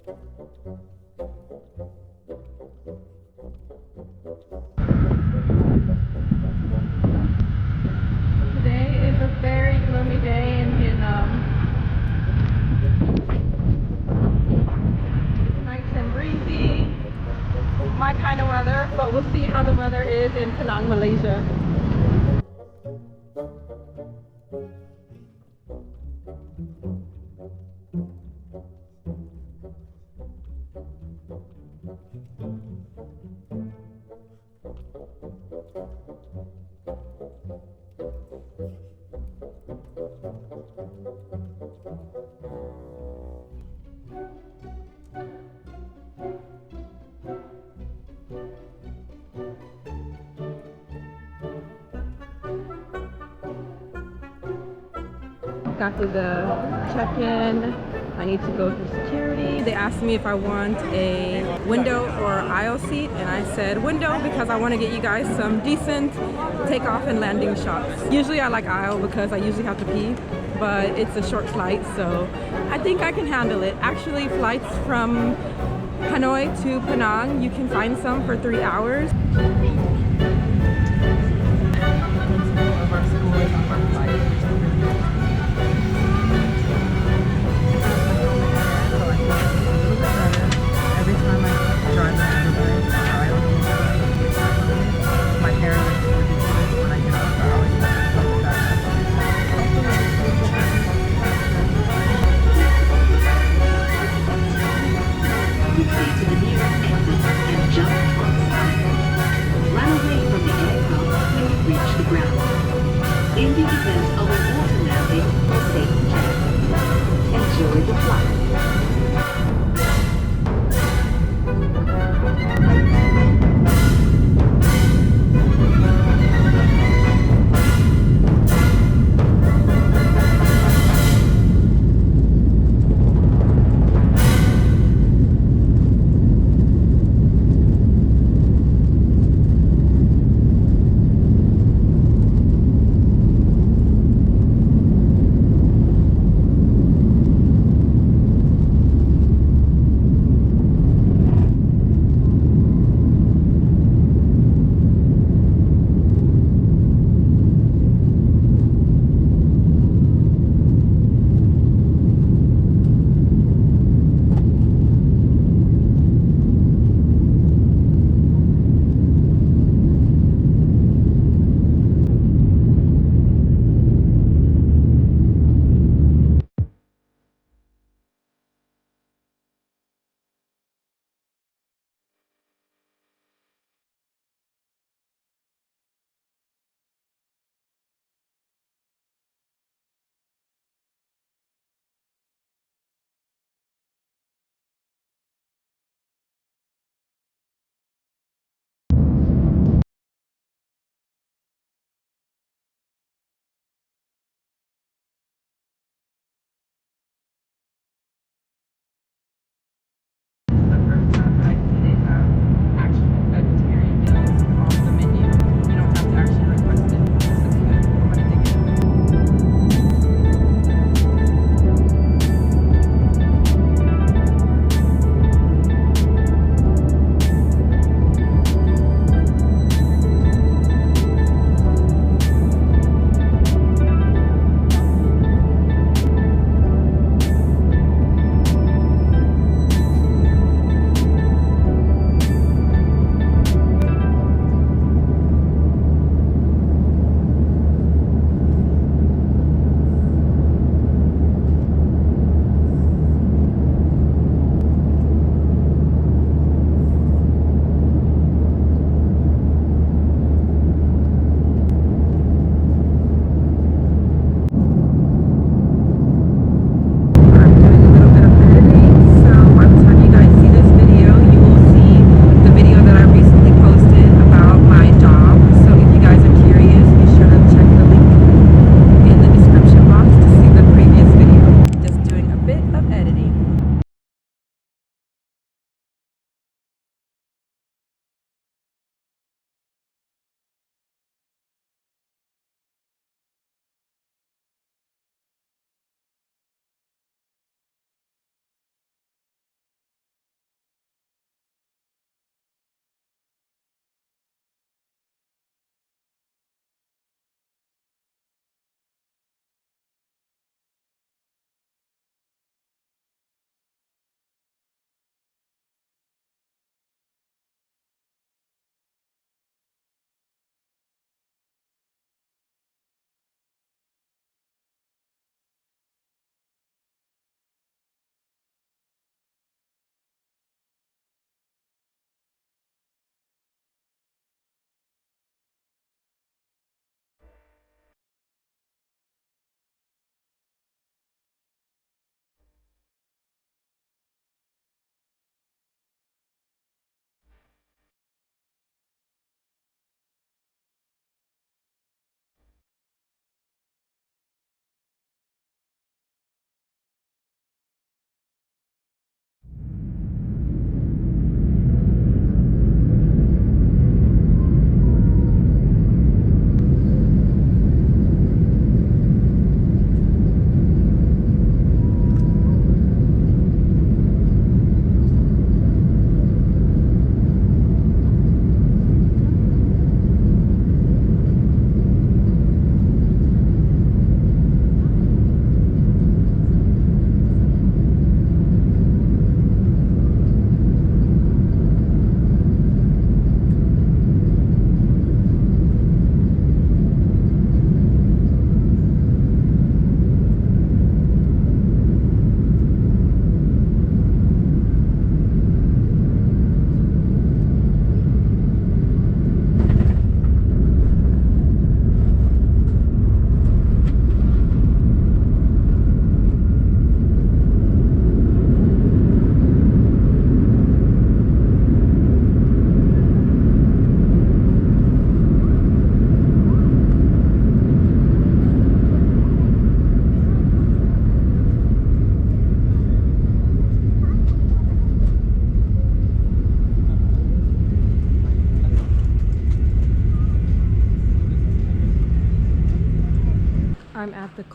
Today is a very gloomy day in Vietnam. Nice and breezy. My kind of weather, but we'll see how the weather is in Penang, Malaysia. Got to the check-in. I need to go through security. They asked me if I want a window or aisle seat, and I said window because I want to get you guys some decent takeoff and landing shots. Usually I like aisle because I usually have to pee, but it's a short flight, so I think I can handle it. Actually, flights from Hanoi to Penang, you can find some for 3 hours. In the event of a water landing or safety check, enjoy the flight.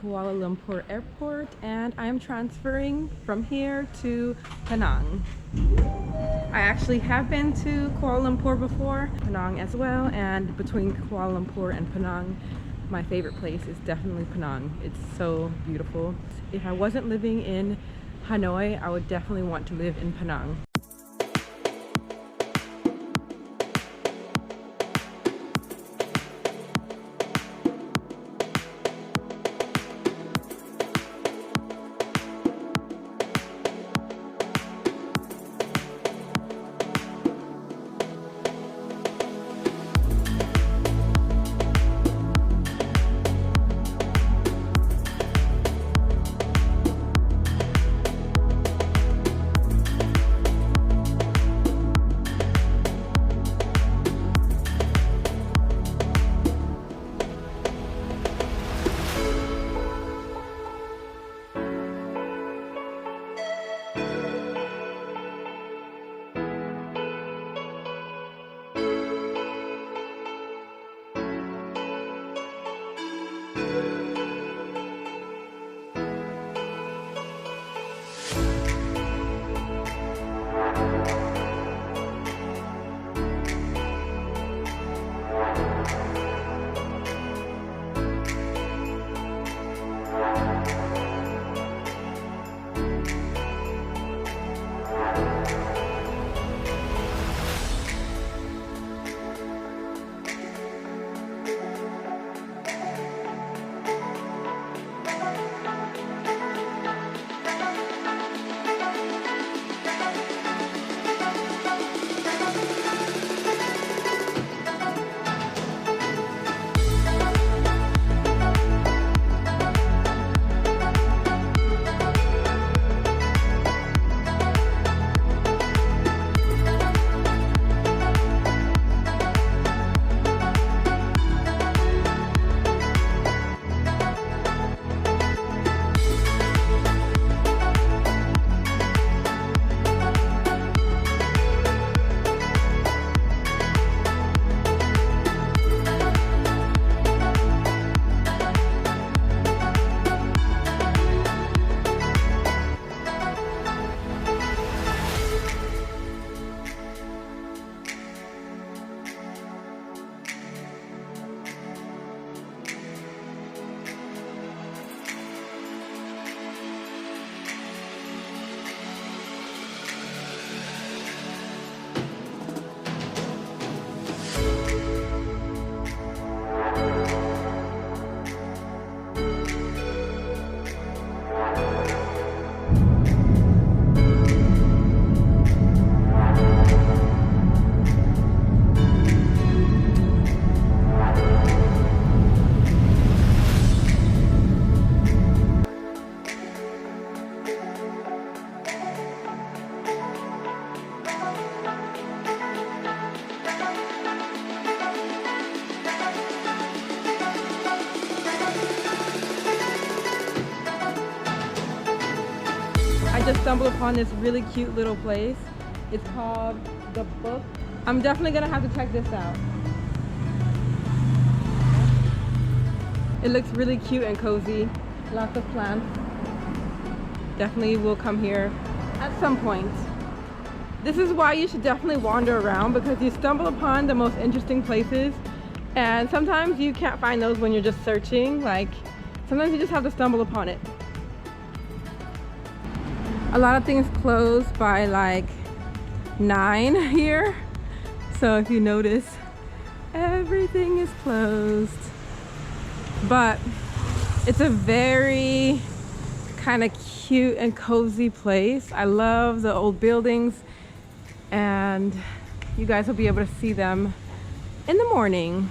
Kuala Lumpur Airport, and I'm transferring from here to Penang. I actually have been to Kuala Lumpur before, Penang as well, and between Kuala Lumpur and Penang, my favorite place is definitely Penang. It's so beautiful. If I wasn't living in Hanoi, I would definitely want to live in Penang. I just stumbled upon this really cute little place. It's called The Book. I'm definitely gonna have to check this out. It looks really cute and cozy. Lots of plants. Definitely will come here at some point. This is why you should definitely wander around, because you stumble upon the most interesting places, and sometimes you can't find those when you're just searching. Like, sometimes you just have to stumble upon it. A lot of things close by like 9 here, so if you notice, everything is closed. But it's a very kind of cute and cozy place. I love the old buildings, and you guys will be able to see them in the morning.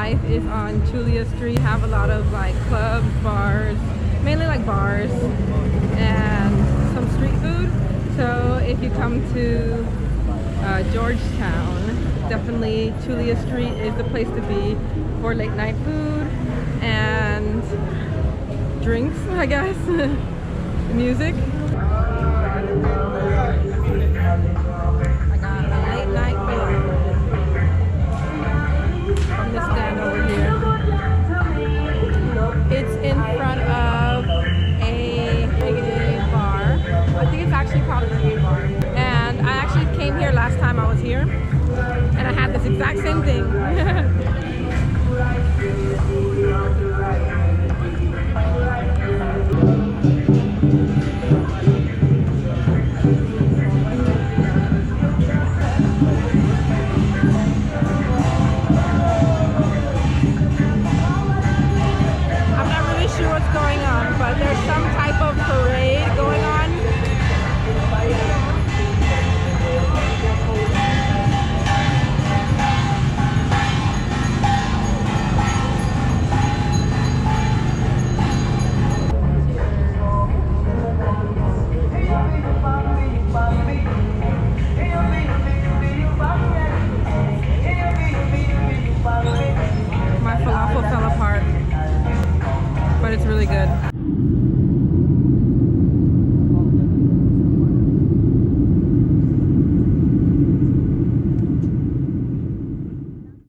nightlife is on Julia Street. Have a lot of like clubs, bars, mainly like bars, and some street food. So if you come to Georgetown, definitely Julia Street is the place to be for late night food and drinks, I guess. Music. I got a late night meal from this stand over here. It's in front of a reggae bar. I think it's actually called a reggae bar. And I actually came here last time I was here, and I had this exact same thing. What's going on, but there's some type of parade going on. My falafel fell apart, but it's really good.